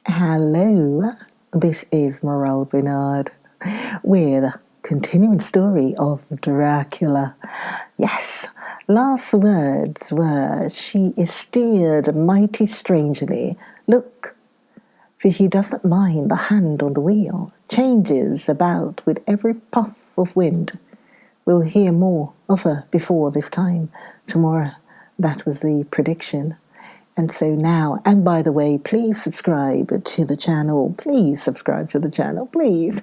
Hello, this is Morel Bernard with a continuing story of Dracula. Yes, last words were, she is steered mighty strangely. Look, for she doesn't mind the hand on the wheel, changes about with every puff of wind. We'll hear more of her before this time tomorrow. That was the prediction. And so now, and by the way, please subscribe to the channel. Please subscribe to the channel, please.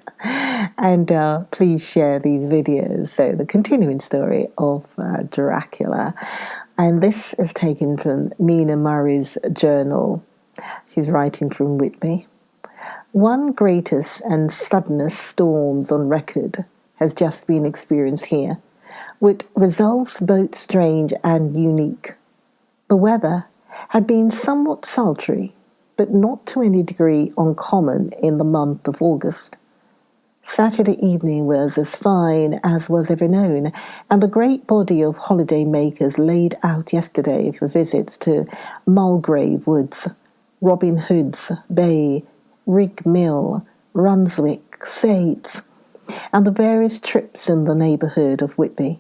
And please share these videos. So the continuing story of Dracula. And this is taken from Mina Murray's journal. She's writing from Whitby. One greatest and suddenest storms on record has just been experienced here, with results both strange and unique. The weather had been somewhat sultry, but not to any degree uncommon in the month of August. Saturday evening was as fine as was ever known, and the great body of holiday makers laid out yesterday for visits to Mulgrave Woods, Robin Hood's Bay, Rig Mill, Runswick, Sates, and the various trips in the neighbourhood of Whitby.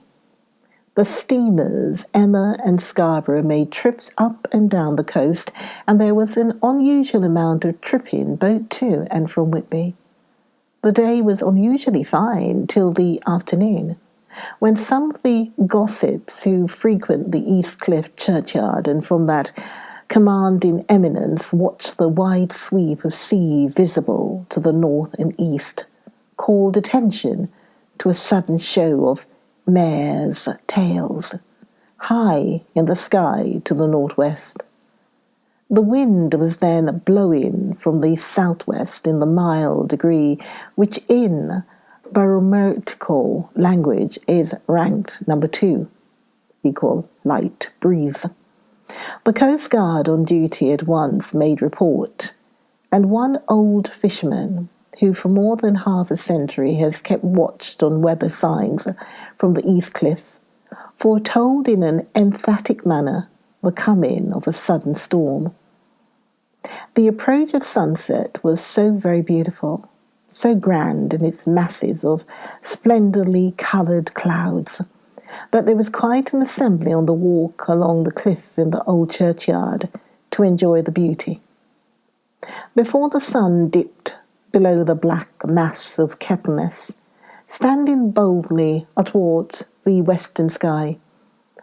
The steamers Emma and Scarborough made trips up and down the coast, and there was an unusual amount of tripping both to and from Whitby. The day was unusually fine till the afternoon, when some of the gossips who frequent the East Cliff churchyard and from that commanding eminence watched the wide sweep of sea visible to the north and east, called attention to a sudden show of mares' tails, high in the sky to the northwest. The wind was then blowing from the southwest in the mild degree, which in barometrical language is ranked number 2, equal light breeze. The Coast Guard on duty at once made report, and one old fisherman, who for more than half a century has kept watch on weather signs from the East Cliff, foretold in an emphatic manner the coming of a sudden storm. The approach of sunset was so very beautiful, so grand in its masses of splendidly coloured clouds, that there was quite an assembly on the walk along the cliff in the old churchyard to enjoy the beauty. Before the sun dipped below the black mass of Kettleness, standing boldly athwart the western sky,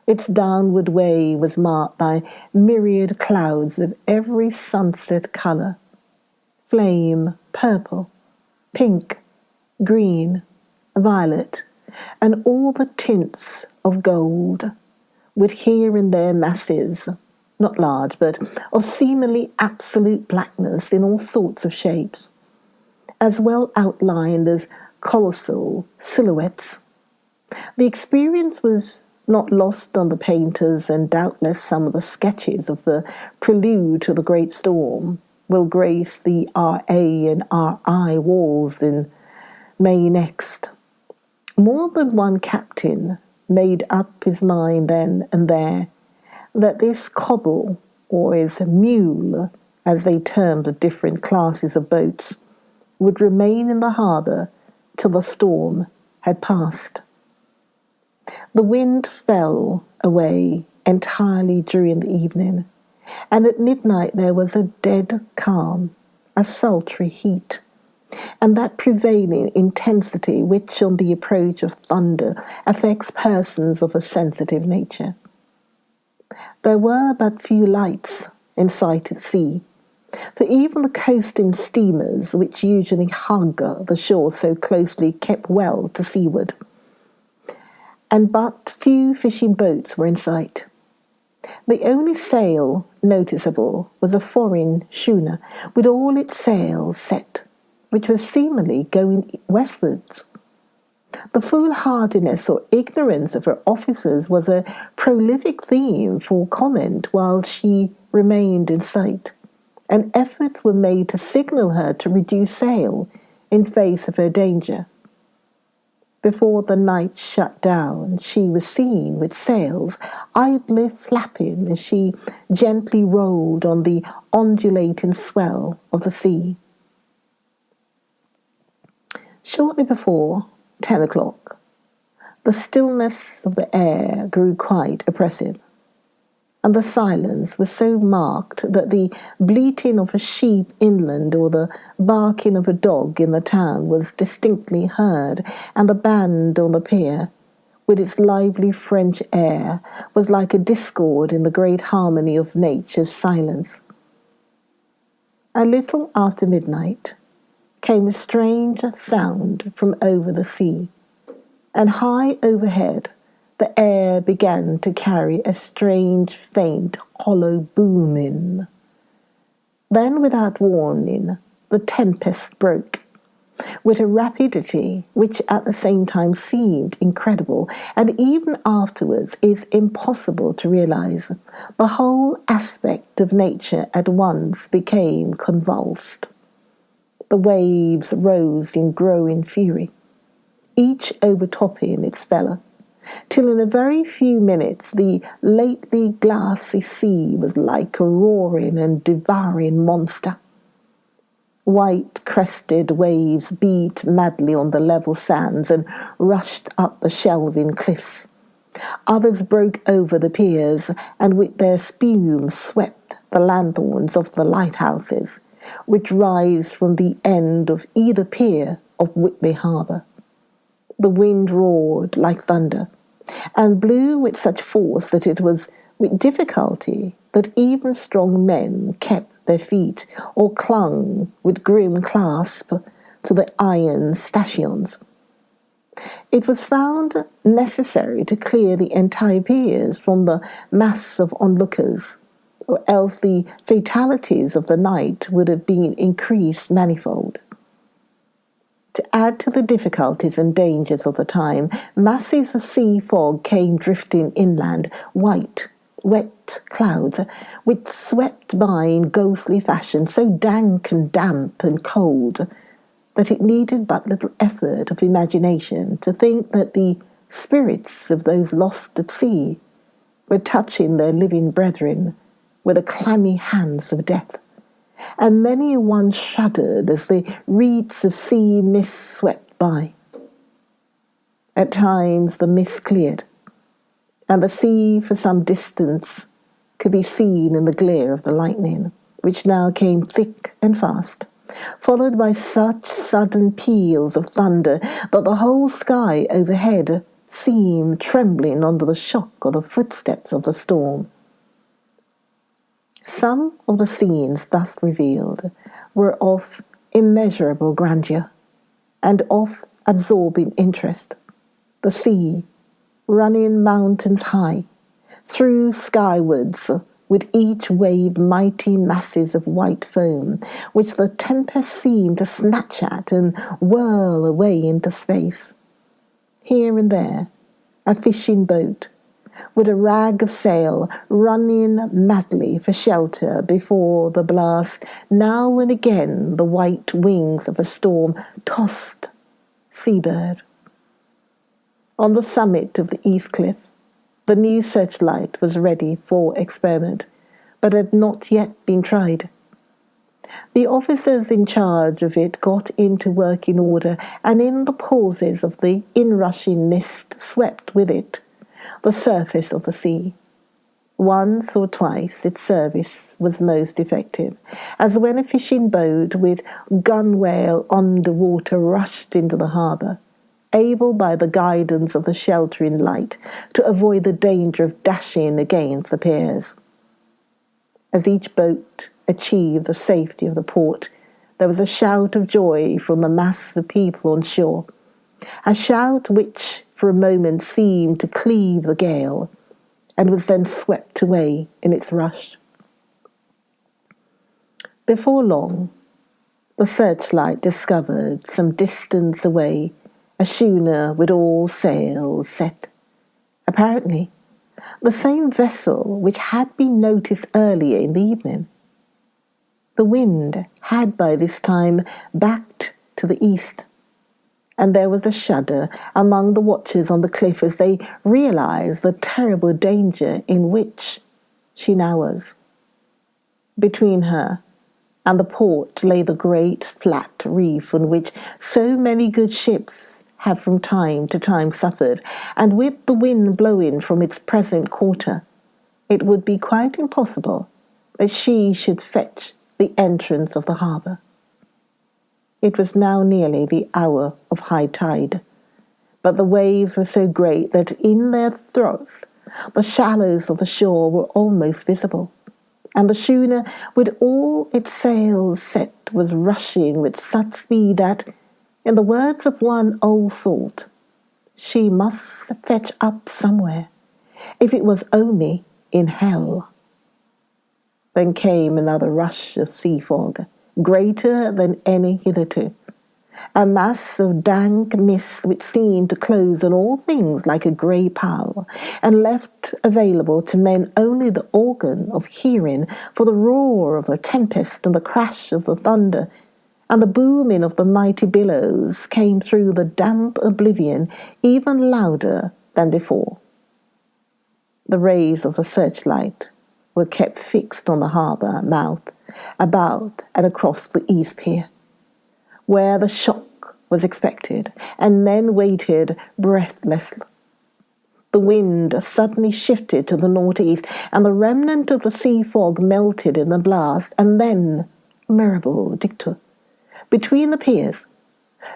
its downward way was marked by myriad clouds of every sunset colour, flame, purple, pink, green, violet, and all the tints of gold, with here and there masses, not large, but of seemingly absolute blackness in all sorts of shapes, as well outlined as colossal silhouettes. The experience was not lost on the painters, and doubtless some of the sketches of the prelude to the great storm will grace the R.A. and R.I. walls in May next. More than one captain made up his mind then and there that this cobble, or his mule, as they termed the different classes of boats, would remain in the harbour till the storm had passed. The wind fell away entirely during the evening, and at midnight there was a dead calm, a sultry heat, and that prevailing intensity which on the approach of thunder affects persons of a sensitive nature. There were but few lights in sight at sea, for even the coasting steamers, which usually hug the shore so closely, kept well to seaward, and but few fishing boats were in sight. The only sail noticeable was a foreign schooner, with all its sails set, which was seemingly going westwards. The foolhardiness or ignorance of her officers was a prolific theme for comment while she remained in sight, and efforts were made to signal her to reduce sail in face of her danger. Before the night shut down, she was seen with sails idly flapping as she gently rolled on the undulating swell of the sea. Shortly before 10 o'clock, the stillness of the air grew quite oppressive, and the silence was so marked that the bleating of a sheep inland or the barking of a dog in the town was distinctly heard, and the band on the pier, with its lively French air, was like a discord in the great harmony of nature's silence. A little after midnight came a strange sound from over the sea, and high overhead the air began to carry a strange, faint, hollow booming. Then, without warning, the tempest broke, with a rapidity which at the same time seemed incredible, and even afterwards is impossible to realize. The whole aspect of nature at once became convulsed. The waves rose in growing fury, each overtopping its fellow, till in a very few minutes the lately glassy sea was like a roaring and devouring monster. White-crested waves beat madly on the level sands and rushed up the shelving cliffs. Others broke over the piers, and with their spume swept the lanthorns of the lighthouses, which rise from the end of either pier of Whitby Harbour. The wind roared like thunder, and blew with such force that it was with difficulty that even strong men kept their feet, or clung with grim clasp to the iron stanchions. It was found necessary to clear the entire piers from the mass of onlookers, or else the fatalities of the night would have been increased manifold. To add to the difficulties and dangers of the time, masses of sea fog came drifting inland, white, wet clouds, which swept by in ghostly fashion, so dank and damp and cold that it needed but little effort of imagination to think that the spirits of those lost at sea were touching their living brethren with the clammy hands of death. And many a one shuddered as the wreaths of sea mist swept by. At times the mist cleared, and the sea for some distance could be seen in the glare of the lightning, which now came thick and fast, followed by such sudden peals of thunder that the whole sky overhead seemed trembling under the shock of the footsteps of the storm. Some of the scenes thus revealed were of immeasurable grandeur and of absorbing interest. The sea, running mountains high, threw skywards with each wave mighty masses of white foam, which the tempest seemed to snatch at and whirl away into space. Here and there, a fishing boat, with a rag of sail, running madly for shelter before the blast. Now and again the white wings of a storm tossed seabird. On the summit of the east cliff, the new searchlight was ready for experiment, but had not yet been tried. The officers in charge of it got into working order, and in the pauses of the inrushing mist swept with it the surface of the sea. Once or twice its service was most effective, as when a fishing boat with gunwale under water rushed into the harbour, able by the guidance of the sheltering light to avoid the danger of dashing against the piers. As each boat achieved the safety of the port, there was a shout of joy from the mass of people on shore, a shout which for a moment seemed to cleave the gale, and was then swept away in its rush. Before long, the searchlight discovered some distance away a schooner with all sails set. Apparently, the same vessel which had been noticed earlier in the evening. The wind had by this time backed to the east, and there was a shudder among the watchers on the cliff as they realized the terrible danger in which she now was. Between her and the port lay the great flat reef on which so many good ships have from time to time suffered, and with the wind blowing from its present quarter, it would be quite impossible that she should fetch the entrance of the harbour. It was now nearly the hour of high tide, but the waves were so great that in their throes the shallows of the shore were almost visible, and the schooner, with all its sails set, was rushing with such speed that, in the words of one old salt, she must fetch up somewhere, if it was only in hell. Then came another rush of sea fog, greater than any hitherto, a mass of dank mist which seemed to close on all things like a grey pall, and left available to men only the organ of hearing for the roar of the tempest and the crash of the thunder, and the booming of the mighty billows came through the damp oblivion even louder than before. The rays of the searchlight were kept fixed on the harbour mouth, about and across the east pier, where the shock was expected, and men waited breathless. The wind suddenly shifted to the northeast, and the remnant of the sea fog melted in the blast, and then, mirabile dictu, between the piers,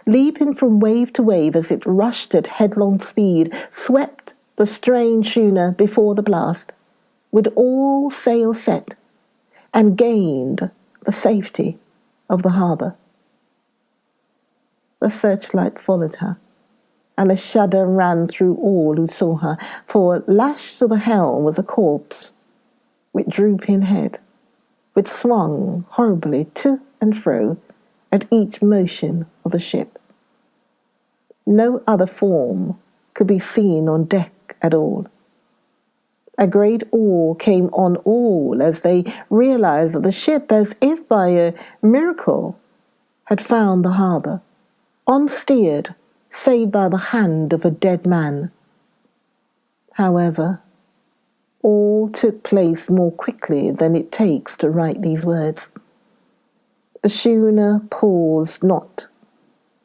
leaping from wave to wave as it rushed at headlong speed, swept the strange schooner before the blast, with all sail set, and gained the safety of the harbour. The searchlight followed her, and a shudder ran through all who saw her, for lashed to the helm was a corpse, with drooping head, which swung horribly to and fro at each motion of the ship. No other form could be seen on deck at all. A great awe came on all as they realized that the ship, as if by a miracle, had found the harbour, unsteered save by the hand of a dead man. However, all took place more quickly than it takes to write these words. The schooner paused not,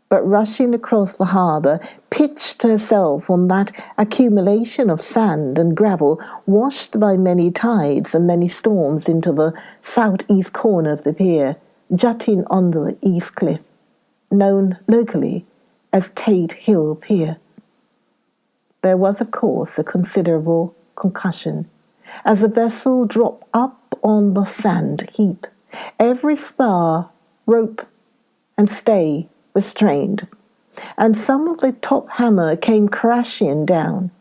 but rushing across the harbour, pitched herself on that accumulation of sand and gravel washed by many tides and many storms into the southeast corner of the pier, jutting under the east cliff, known locally as Tate Hill Pier. There was, of course, a considerable concussion, as the vessel dropped up on the sand heap. Every spar, rope, and stay was strained, and some of the top hammer came crashing down.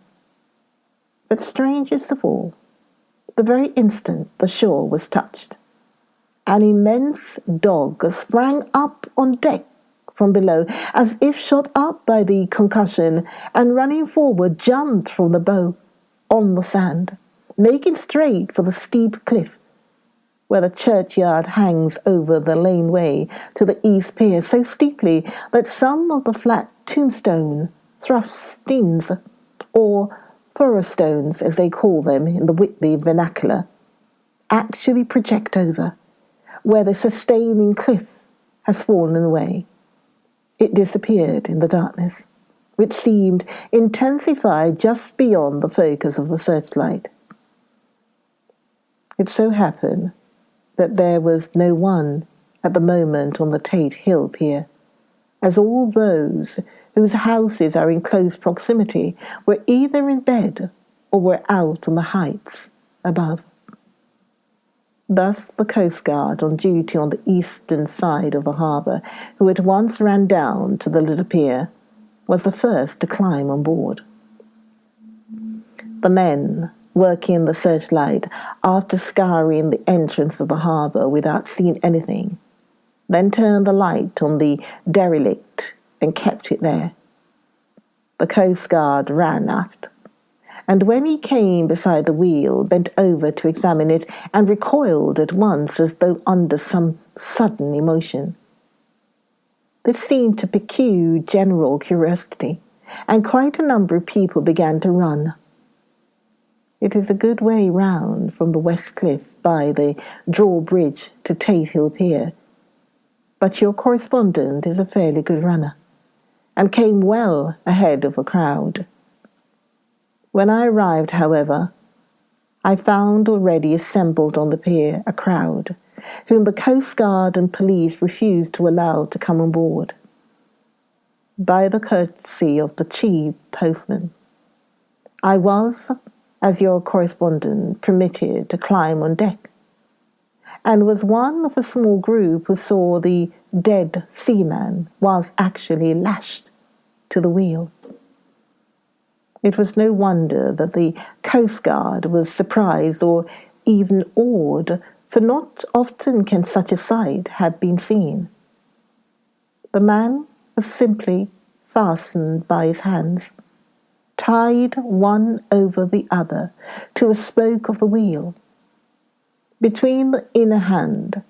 But strangest of all, the very instant the shore was touched, an immense dog sprang up on deck from below, as if shot up by the concussion, and running forward jumped from the bow on the sand, making straight for the steep cliff where the churchyard hangs over the laneway to the east pier so steeply that some of the flat tombstone thrustings, or thorough-stones as they call them in the Whitley vernacular, actually project over, where the sustaining cliff has fallen away. It disappeared in the darkness, which seemed intensified just beyond the focus of the searchlight. It so happened that there was no one at the moment on the Tate Hill Pier, as all those whose houses are in close proximity were either in bed or were out on the heights above. Thus the Coast Guard on duty on the eastern side of the harbour, who at once ran down to the little pier, was the first to climb on board. The men working the searchlight, after scouring the entrance of the harbour without seeing anything, then turned the light on the derelict and kept it there. The Coast Guard ran aft, and when he came beside the wheel, bent over to examine it, and recoiled at once as though under some sudden emotion. This seemed to pique general curiosity, and quite a number of people began to run. It is a good way round from the West Cliff by the drawbridge to Tate Hill Pier, but your correspondent is a fairly good runner, and came well ahead of the crowd. When I arrived, however, I found already assembled on the pier a crowd, whom the Coast Guard and police refused to allow to come on board. By the courtesy of the chief postman, I was, as your correspondent, permitted to climb on deck, and was one of a small group who saw the dead seaman was actually lashed to the wheel. It was no wonder that the Coast Guard was surprised or even awed, for not often can such a sight have been seen. The man was simply fastened by his hands, tied one over the other to a spoke of the wheel. Between the inner hand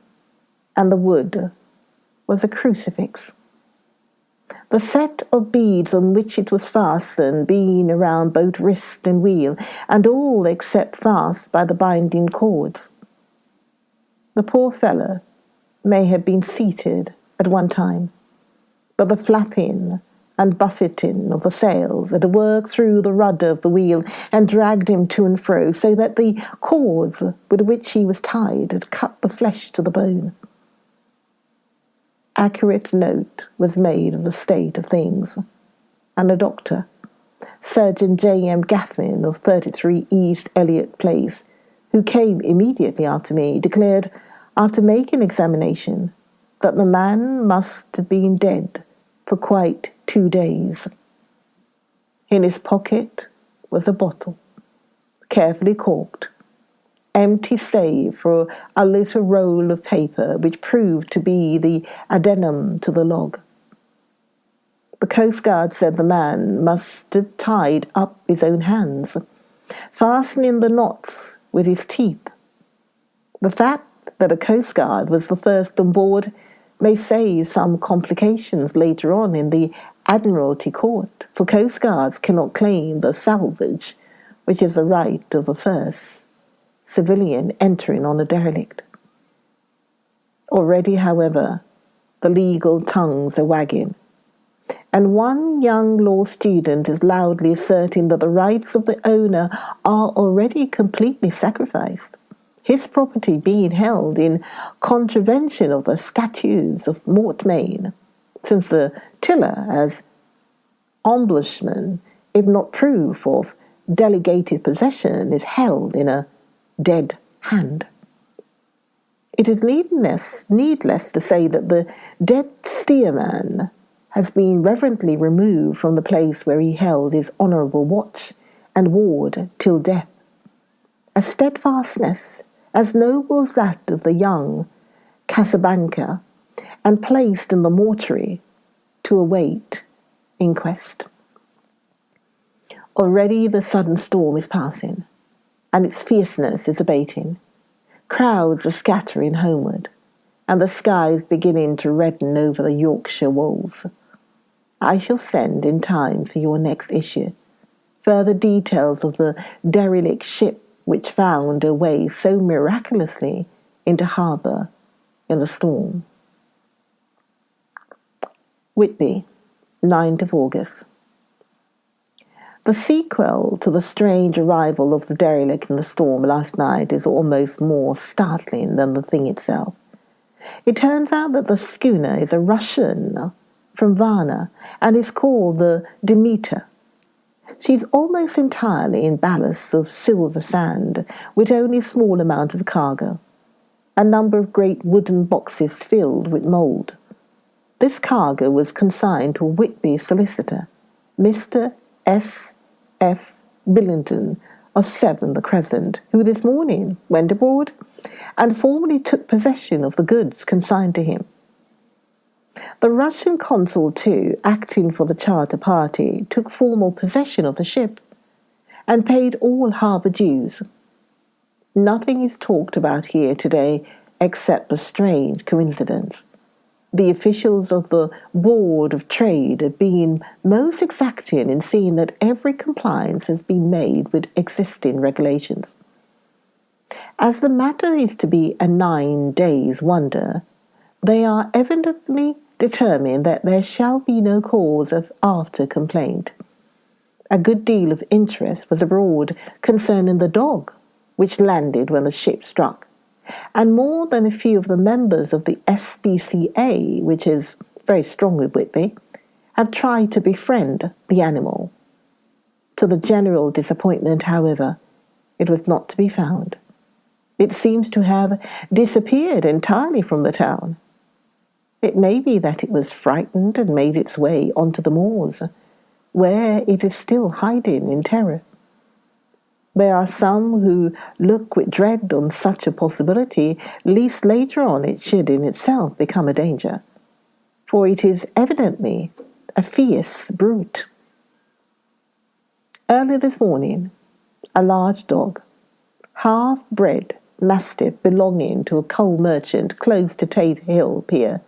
and the wood was a crucifix, the set of beads on which it was fastened being around both wrist and wheel, and all except fast by the binding cords. The poor fellow may have been seated at one time, but the flapping and buffeting of the sails had worked through the rudder of the wheel and dragged him to and fro, so that the cords with which he was tied had cut the flesh to the bone. Accurate note was made of the state of things, and a doctor, Surgeon J.M. Gaffin of 33 East Elliot Place, who came immediately after me, declared, after making examination, that the man must have been dead for quite 2 days. In his pocket was a bottle, carefully corked, empty save for a little roll of paper which proved to be the addendum to the log. The Coast Guard said the man must have tied up his own hands, fastening the knots with his teeth. The fact that a Coast Guard was the first on board may save some complications later on in the Admiralty Court, for Coast Guards cannot claim the salvage, which is the right of the first civilian entering on a derelict. Already, however, the legal tongues are wagging, and one young law student is loudly asserting that the rights of the owner are already completely sacrificed, his property being held in contravention of the statutes of mortmain, since the tiller as ombudsman, if not proof of delegated possession, is held in a dead hand. It is needless to say that the dead steersman has been reverently removed from the place where he held his honourable watch and ward till death. A steadfastness as noble as that of the young Casablanca, and placed in the mortuary to await inquest. Already the sudden storm is passing, and its fierceness is abating. Crowds are scattering homeward, and the sky is beginning to redden over the Yorkshire wolds. I shall send in time for your next issue further details of the derelict ship which found her way so miraculously into harbour in the storm. Whitby, 9th of August. The sequel to the strange arrival of the derelict in the storm last night is almost more startling than the thing itself. It turns out that the schooner is a Russian from Varna and is called the Demeter. She is almost entirely in ballast of silver sand, with only a small amount of cargo, a number of great wooden boxes filled with mould. This cargo was consigned to a Whitby solicitor, Mr. S. F. Billington of 7 the Crescent, who this morning went aboard and formally took possession of the goods consigned to him. The Russian consul, too, acting for the charter party, took formal possession of the ship and paid all harbour dues. Nothing is talked about here today except the strange coincidence. The officials of the Board of Trade have been most exacting in seeing that every compliance has been made with existing regulations. As the matter is to be a 9 days' wonder, they are evidently determined that there shall be no cause of after complaint. A good deal of interest was abroad concerning the dog, which landed when the ship struck, and more than a few of the members of the SPCA, which is very strong with Whitby, have tried to befriend the animal. To the general disappointment, however, it was not to be found. It seems to have disappeared entirely from the town. It may be that it was frightened and made its way onto the moors, where it is still hiding in terror. There are some who look with dread on such a possibility, lest later on it should in itself become a danger, for it is evidently a fierce brute. Early this morning, a large dog, half-bred mastiff belonging to a coal merchant close to Tate Hill Pier,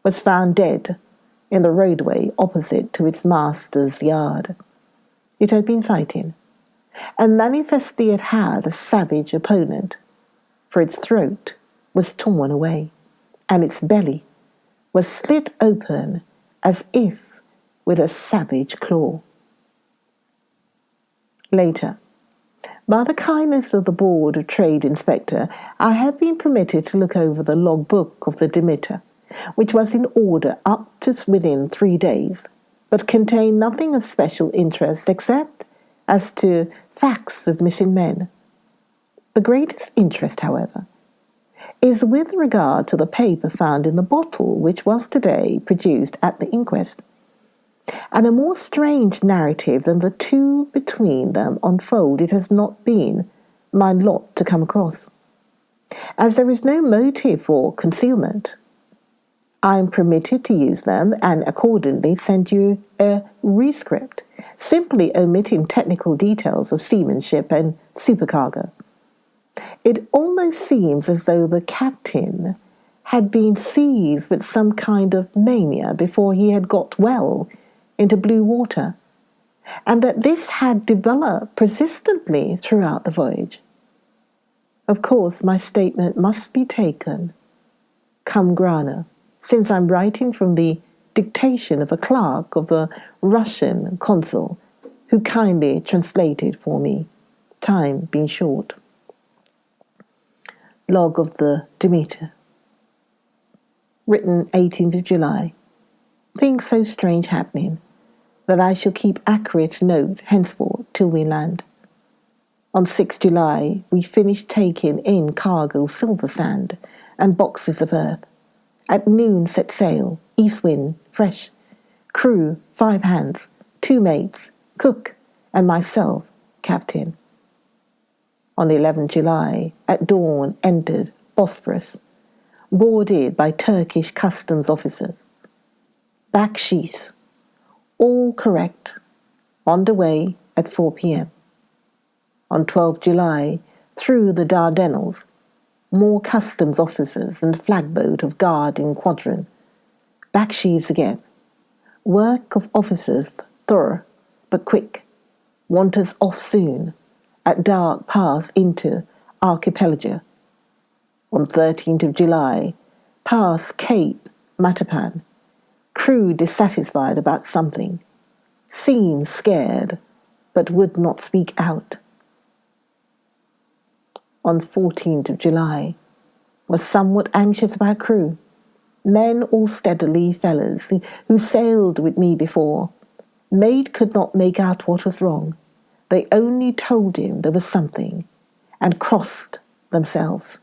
was found dead in the roadway opposite to its master's yard. It had been fighting, and manifestly it had a savage opponent, for its throat was torn away, and its belly was slit open as if with a savage claw. Later, by the kindness of the Board of Trade Inspector, I have been permitted to look over the logbook of the Demeter, which was in order up to within 3 days, but contained nothing of special interest except as to facts of missing men. The greatest interest, however, is with regard to the paper found in the bottle which was today produced at the inquest, and a more strange narrative than the two between them unfold it has not been my lot to come across. As there is no motive for concealment, I am permitted to use them and accordingly send you a rescript, simply omitting technical details of seamanship and supercargo. It almost seems as though the captain had been seized with some kind of mania before he had got well into blue water, and that this had developed persistently throughout the voyage. Of course, my statement must be taken cum grano, since I'm writing from the dictation of a clerk of the Russian consul, who kindly translated for me, time being short. Log of the Demeter. Written 18th of July. Things so strange happening that I shall keep accurate note henceforth till we land. On 6th July, we finished taking in cargo silver sand and boxes of earth. At noon set sail, east wind, fresh. Crew, 5 hands, 2 mates, cook, and myself, captain. On 11th July, at dawn, entered Bosphorus, boarded by Turkish customs officers. Baksheesh, all correct, on the way at 4 p.m. On 12th July, through the Dardanelles, more customs officers and flagboat of guard in quadrant. Baksheesh again. Work of officers thorough, but quick. Want us off soon. At dark pass into Archipelago. On 13th of July, pass Cape Matapan. Crew dissatisfied about something. Seemed scared, but would not speak out. On 14th of July, was somewhat anxious about crew. Men all steadily fellows who sailed with me before. Mate could not make out what was wrong. They only told him there was something, and crossed themselves.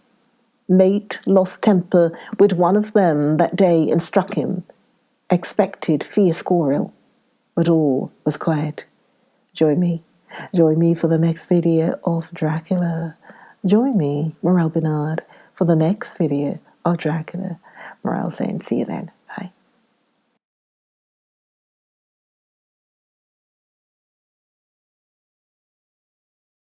Mate lost temper with one of them that day and struck him. Expected fierce quarrel, but all was quiet. Join me for the next video of Dracula. Join me, Morel Bernard, for the next video of Dracula. Morel saying, see you then.